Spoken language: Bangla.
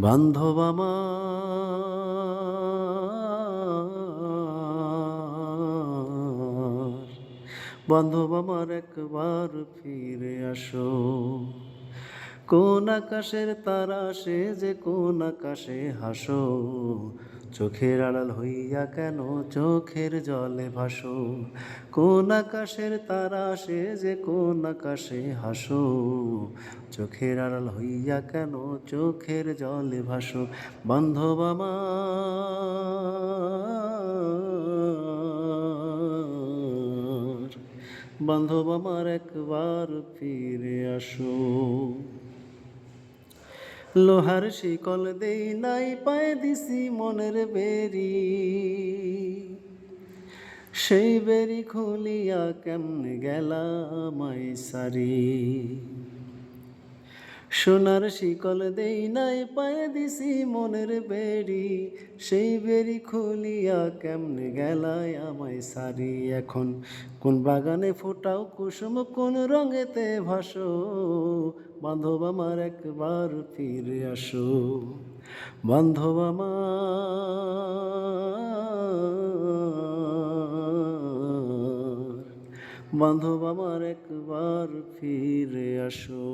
বান্ধব আমার, বান্ধব আমার একবার ফিরে আসো। কোন আকাশের তারা সে যে কোন আকাশে হাসো, চোখের আড়াল হইয়া কেন চোখের জলে ভাসো। কোন আকাশের তারা সে যে কোন আকাশে হাসো, চোখের আড়াল হইয়া কেন চোখের জলে ভাসো। বান্ধব আমার, বান্ধব আমার একবার ফিরে আসো। লোহার শিকল দেই নাই পায়ে দিছি মনের বেরি, সেই বেরি খুলিয়া কেমনে গেলাম সারি। সোনার শিকল দেই নাই পায়ে দিছি মনের বেরি, সেই বেরি খুলিয়া কেমনে গেলায় আমায় সারি। এখন কোন বাগানে ফোটাও কুসুম কোন রঙেতে ভাসো, বান্ধব আমার একবার ফিরে আসো। বান্ধব আমার, বান্ধব আমার একবার ফিরে আসো।